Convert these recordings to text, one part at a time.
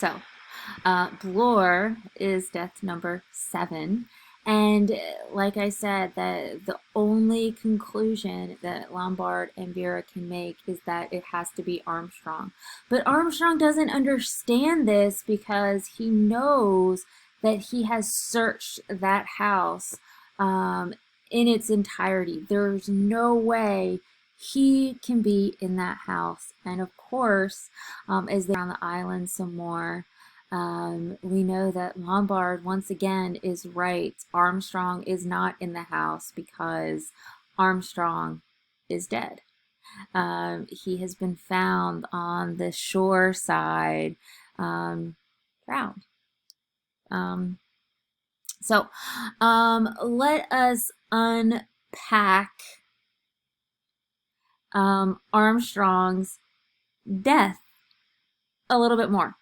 So, Bloor is death number 7. And like I said, the only conclusion that Lombard and Vera can make is that it has to be Armstrong. But Armstrong doesn't understand this because he knows that he has searched that house in its entirety. There's no way he can be in that house. And of course, as they're on the island some more, we know that Lombard once again is right. Armstrong is not in the house because Armstrong is dead. He has been found on the shore side, drowned. So let us unpack Armstrong's death a little bit more.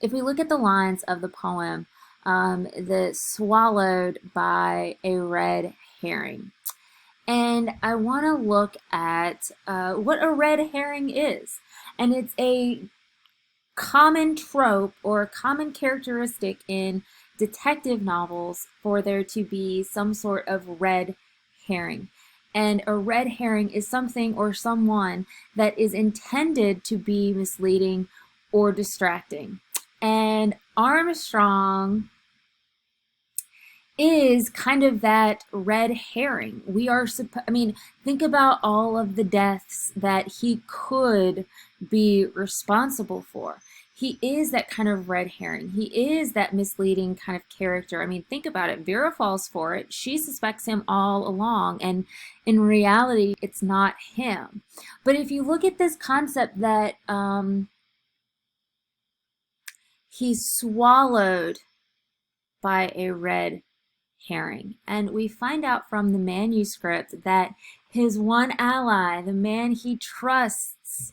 If we look at the lines of the poem, the swallowed by a red herring. And I want to look at what a red herring is. And it's a common trope or a common characteristic in detective novels for there to be some sort of red herring. And a red herring is something or someone that is intended to be misleading or distracting. And Armstrong is kind of that red herring. Think about all of the deaths that he could be responsible for. He is that kind of red herring. He is that misleading kind of character. I mean, think about it. Vera falls for it. She suspects him all along, and in reality, it's not him. But if you look at this concept that he's swallowed by a red herring, and we find out from the manuscript that his one ally, the man he trusts,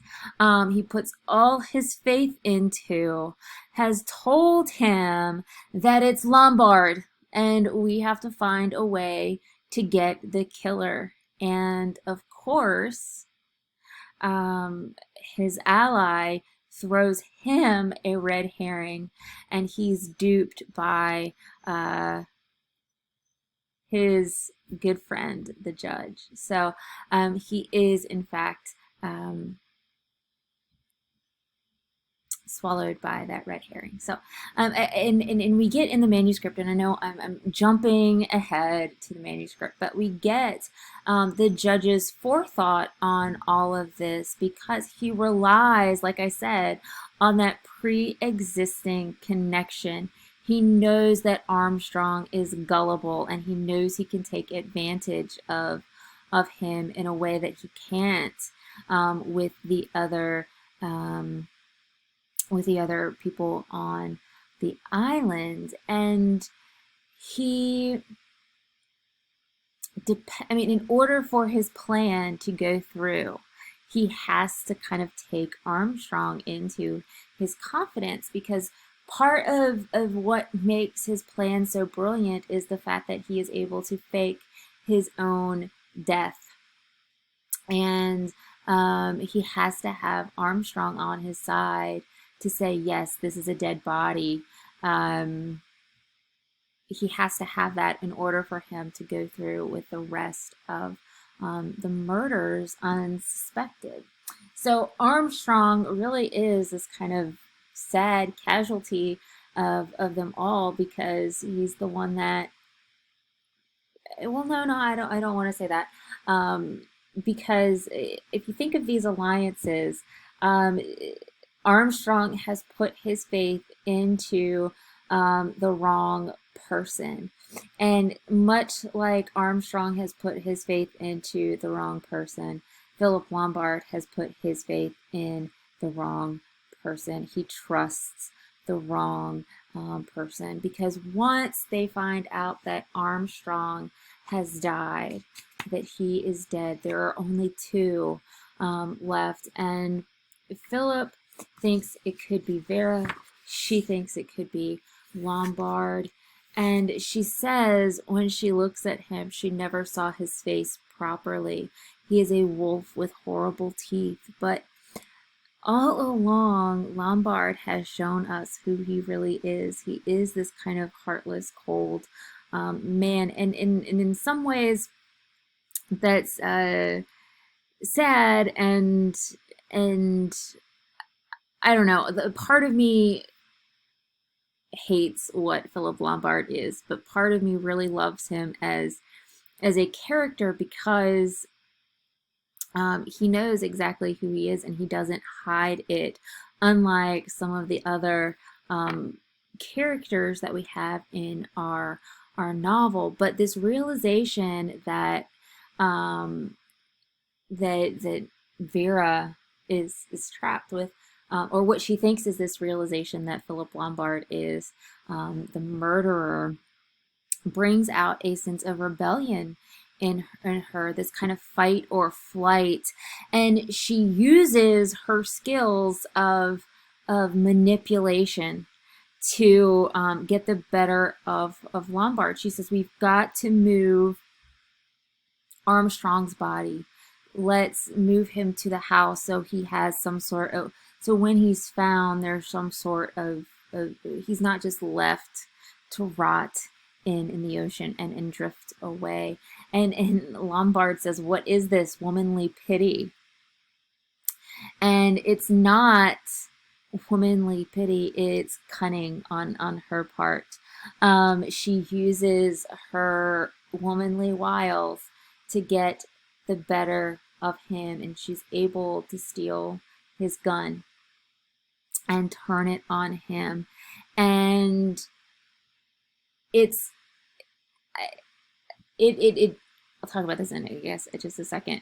he puts all his faith into, has told him that it's Lombard, and we have to find a way to get the killer. And of course, his ally throws him a red herring, and he's duped by his good friend, the judge. So he is, in fact, swallowed by that red herring. So, and we get in the manuscript, and I know I'm jumping ahead to the manuscript, but we get the judge's forethought on all of this because he relies, like I said, on that pre-existing connection. He knows that Armstrong is gullible, and he knows he can take advantage of him in a way that he can't with the other people on the island. And he, in order for his plan to go through, he has to kind of take Armstrong into his confidence, because part of what makes his plan so brilliant is the fact that he is able to fake his own death. And he has to have Armstrong on his side to say, yes, this is a dead body. He has to have that in order for him to go through with the rest of the murders unsuspected. So Armstrong really is this kind of sad casualty of them all, because he's the one that, well, no, I don't want to say that, because if you think of these alliances, Armstrong has put his faith into the wrong person. And much like Armstrong has put his faith into the wrong person, Philip Lombard has put his faith in the wrong person. He trusts the wrong person, because once they find out that Armstrong has died, that he is dead, there are only 2 left. And Philip thinks it could be Vera. She thinks it could be Lombard. And she says when she looks at him, she never saw his face properly. He is a wolf with horrible teeth, but all along, Lombard has shown us who he really is. He is this kind of heartless, cold man, and in some ways, that's sad, and I don't know. The part of me hates what Philip Lombard is, but part of me really loves him as a character because he knows exactly who he is and he doesn't hide it, unlike some of the other characters that we have in our novel. But this realization that that Vera is trapped with, or what she thinks is this realization that Philip Lombard is the murderer, brings out a sense of rebellion in her, this kind of fight or flight, and she uses her skills of manipulation to get the better of Lombard. She says, we've got to move Armstrong's body. Let's move him to the house so he has some sort of, so when he's found, there's some sort of he's not just left to rot in the ocean and drift away. And Lombard says, what is this womanly pity? And it's not womanly pity, it's cunning on her part. She uses her womanly wiles to get the better of him, and she's able to steal his gun and turn it on him. And it's I'll talk about this in, I guess, in just a second.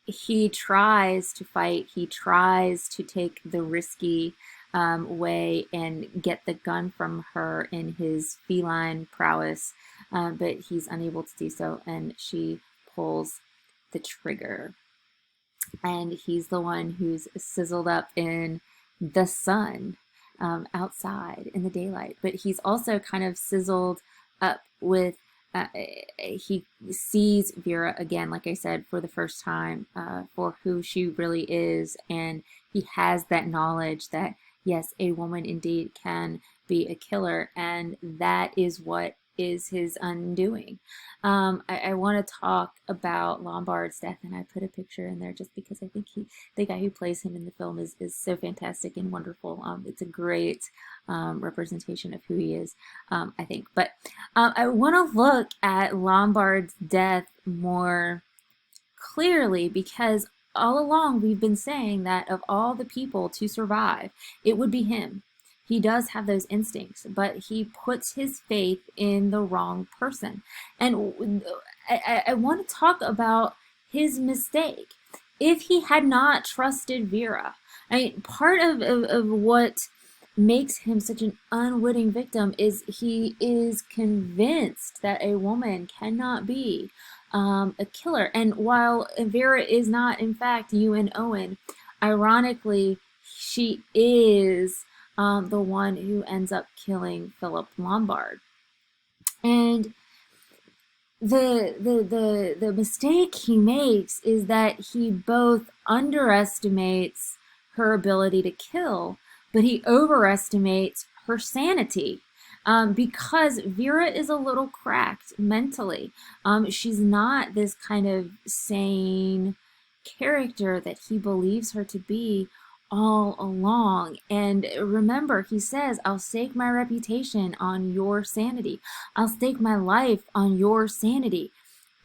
He tries to fight. He tries to take the risky way and get the gun from her in his feline prowess, but he's unable to do so, and she pulls the trigger. And he's the one who's sizzled up in the sun outside in the daylight, but he's also kind of sizzled up with he sees Vera again, like I said, for the first time, for who she really is, and he has that knowledge that yes, a woman indeed can be a killer, and that is what is his undoing. I want to talk about Lombard's death, and I put a picture in there just because I think the guy who plays him in the film is so fantastic and wonderful. It's a great representation of who he is, I think. But I want to look at Lombard's death more clearly, because all along we've been saying that of all the people to survive, it would be him. He does have those instincts, but he puts his faith in the wrong person. And I want to talk about his mistake. If he had not trusted Vera, I mean, part of what makes him such an unwitting victim is he is convinced that a woman cannot be a killer. And while Vera is not, in fact, Ewan Owen, ironically, she is the one who ends up killing Philip Lombard. And the mistake he makes is that he both underestimates her ability to kill, but he overestimates her sanity. Because Vera is a little cracked mentally. She's not this kind of sane character that he believes her to be all along. And remember, he says, I'll stake my reputation on your sanity. I'll stake my life on your sanity.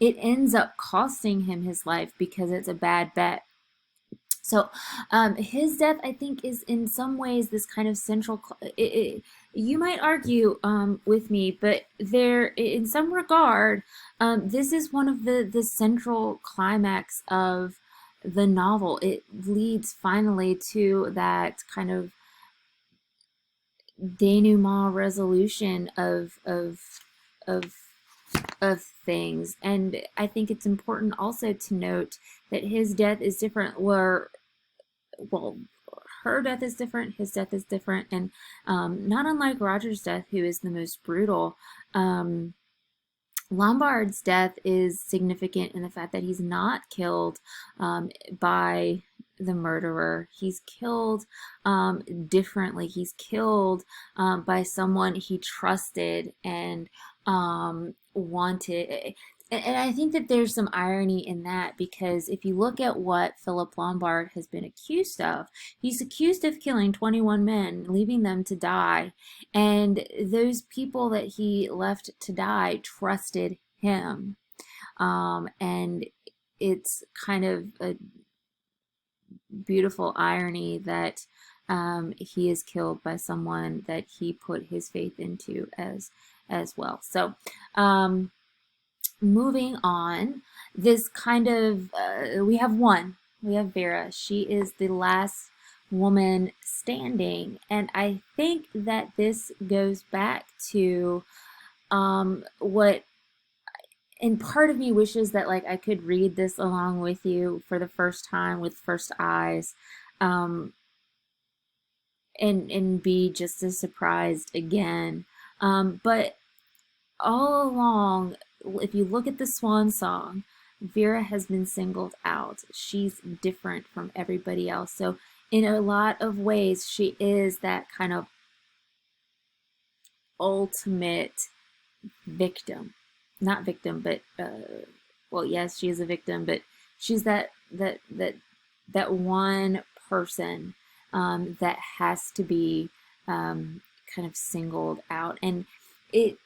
It ends up costing him his life because it's a bad bet. So his death, I think, is in some ways this kind of central, you might argue with me, but there, in some regard, this is one of the central climax of the novel. It leads finally to that kind of denouement resolution of things. And I think it's important also to note that his death is different, well, her death is different, his death is different, and not unlike Roger's death, who is the most brutal. Lombard's death is significant in the fact that he's not killed by the murderer. He's killed differently. He's killed by someone he trusted and wanted. And I think that there's some irony in that, because if you look at what Philip Lombard has been accused of, he's accused of killing 21 men, leaving them to die. And those people that he left to die trusted him. And it's kind of a beautiful irony that he is killed by someone that he put his faith into as well. So, moving on, this kind of we have Vera. She is the last woman standing, and I think that this goes back to what, and part of me wishes that like I could read this along with you for the first time with first eyes, um, and be just as surprised again. But all along, if you look at the swan song, Vera has been singled out. She's different from everybody else. So in a lot of ways, she is that kind of ultimate victim. Not victim, but well, yes, she is a victim, but she's that one person that has to be kind of singled out. And it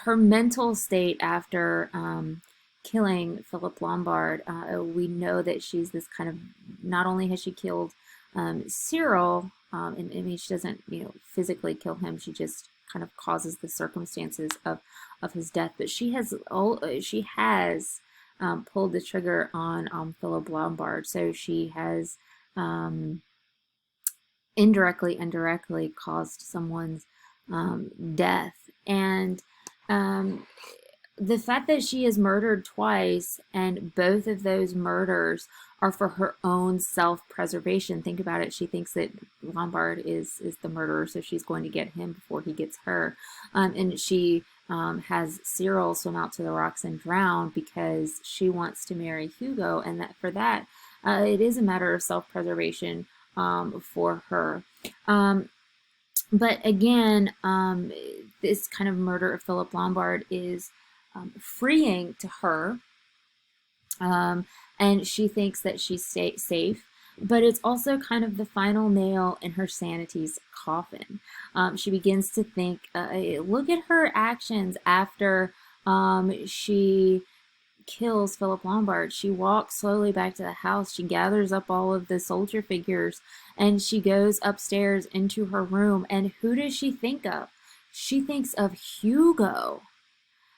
her mental state after killing Philip Lombard, we know that she's this kind of, not only has she killed Cyril, and I mean, she doesn't, physically kill him, she just kind of causes the circumstances of his death, but she has pulled the trigger on Philip Lombard, so she has indirectly caused someone's death. And the fact that she is murdered twice, and both of those murders are for her own self-preservation. Think about it. She thinks that Lombard is the murderer, so she's going to get him before he gets her. And she has Cyril swim out to the rocks and drown because she wants to marry Hugo, and that for that, it is a matter of self-preservation for her. But again, this kind of murder of Philip Lombard is freeing to her, and she thinks that she's safe. But it's also kind of the final nail in her sanity's coffin. She begins to think, look at her actions after she kills Philip Lombard. She walks slowly back to the house. She gathers up all of the soldier figures and she goes upstairs into her room. And who does she think of? She thinks of Hugo.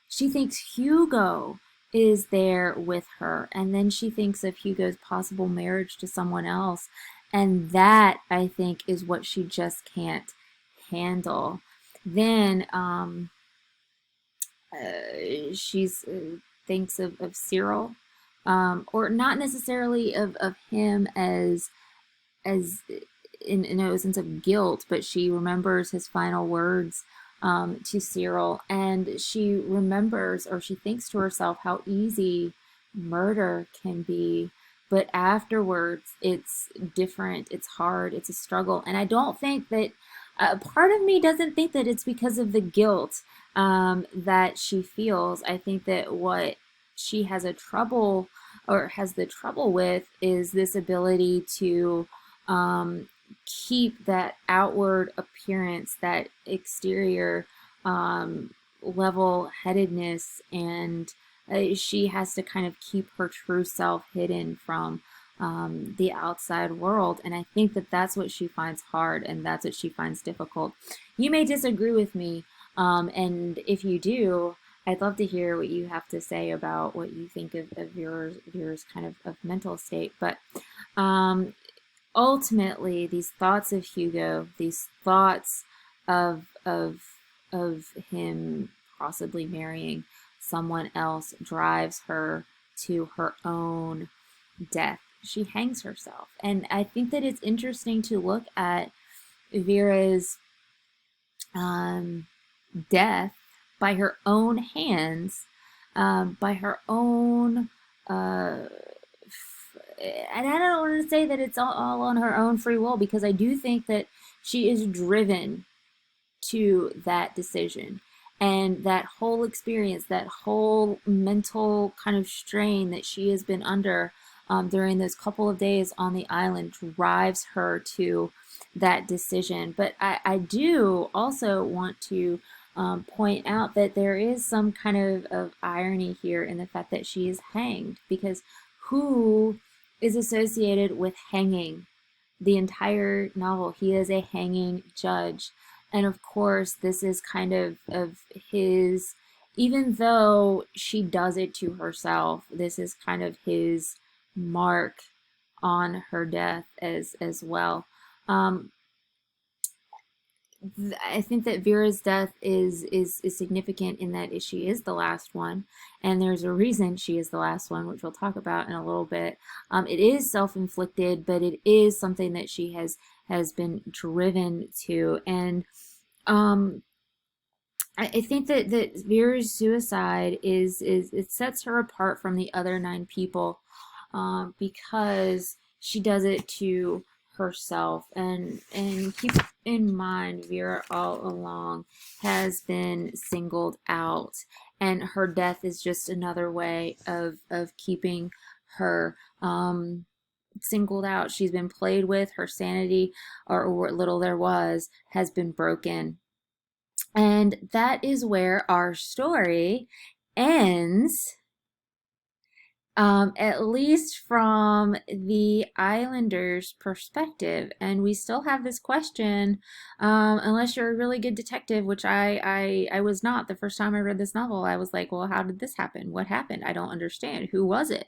She thinks Hugo is there with her. And then she thinks of Hugo's possible marriage to someone else. And that, I think, is what she just can't handle. Then she's thinks of Cyril, or not necessarily of him as in a sense of guilt, but she remembers his final words to Cyril, and she remembers, or she thinks to herself, how easy murder can be, but afterwards it's different, it's hard, it's a struggle. And I don't think that part of me doesn't think that it's because of the guilt that she feels. I think that what she has the trouble with is this ability to keep that outward appearance, that exterior level-headedness, and she has to kind of keep her true self hidden from the outside world. And I think that that's what she finds hard, and that's what she finds difficult. You may disagree with me, and if you do, I'd love to hear what you have to say about what you think of yours kind of mental state. But ultimately, these thoughts of Hugo, these thoughts of him possibly marrying someone else, drives her to her own death. She hangs herself. And I think that it's interesting to look at Vera's death by her own hands, by her own, uh, and I don't want to say that it's all on her own free will, because I do think that she is driven to that decision. And that whole experience, that whole mental kind of strain that she has been under during those couple of days on the island drives her to that decision. But I do also want to point out that there is some kind of irony here in the fact that she is hanged, because who is associated with hanging the entire novel? He is a hanging judge. And of course, this is kind of his, even though she does it to herself, this is kind of his mark on her death as well. Um, I think that Vera's death is significant in that she is the last one, and there's a reason she is the last one, which we'll talk about in a little bit. It is self-inflicted, but it is something that she has been driven to, and um, I think that Vera's suicide is it sets her apart from the other 9 people, because she does it to herself. And keep in mind, Vera all along has been singled out, and her death is just another way of keeping her singled out. She's been played with. Her sanity, or what little there was, has been broken. And that is where our story ends, at least from the Islanders' perspective. And we still have this question, unless you're a really good detective, which I was not. The first time I read this novel, I was like, well, how did this happen? What happened? I don't understand. Who was it?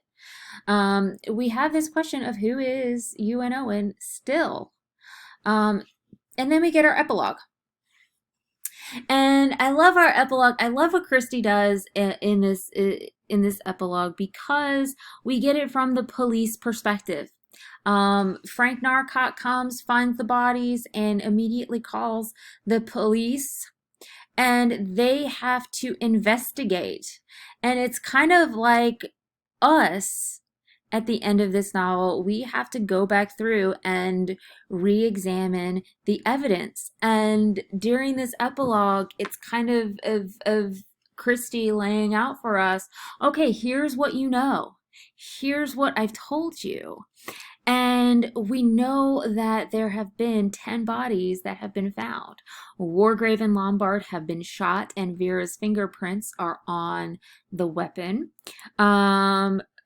We have this question of who is UN Owen still. And then we get our epilogue. And I love our epilogue. I love what Christie does in this epilogue, because we get it from the police perspective. Frank Narcott comes, finds the bodies, and immediately calls the police, and they have to investigate. And it's kind of like us at the end of this novel. We have to go back through and re-examine the evidence. And during this epilogue, it's kind of Christie laying out for us, okay, here's what you know. Here's what I've told you. And we know that there have been 10 bodies that have been found. Wargrave and Lombard have been shot, and Vera's fingerprints are on the weapon.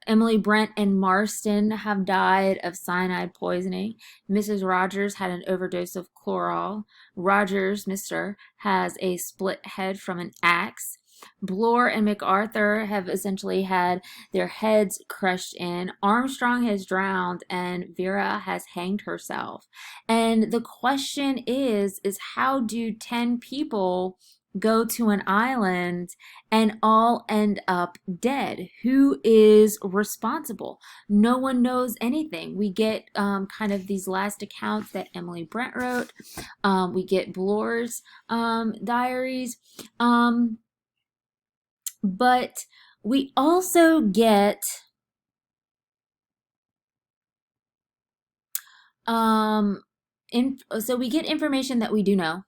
Emily Brent and Marston have died of cyanide poisoning. Mrs. Rogers had an overdose of chloral. Rogers, Mr., has a split head from an axe. Bloor and MacArthur have essentially had their heads crushed in. Armstrong has drowned, and Vera has hanged herself. And the question is how do 10 people go to an island and all end up dead? Who is responsible? No one knows anything. We get kind of these last accounts that Emily Brent wrote. We get Bloor's diaries. But we also get so we get information that we do know,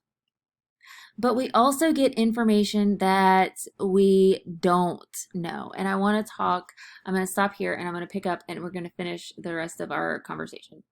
but we also get information that we don't know. And I want to talk, I'm going to stop here and I'm going to pick up and we're going to finish the rest of our conversation.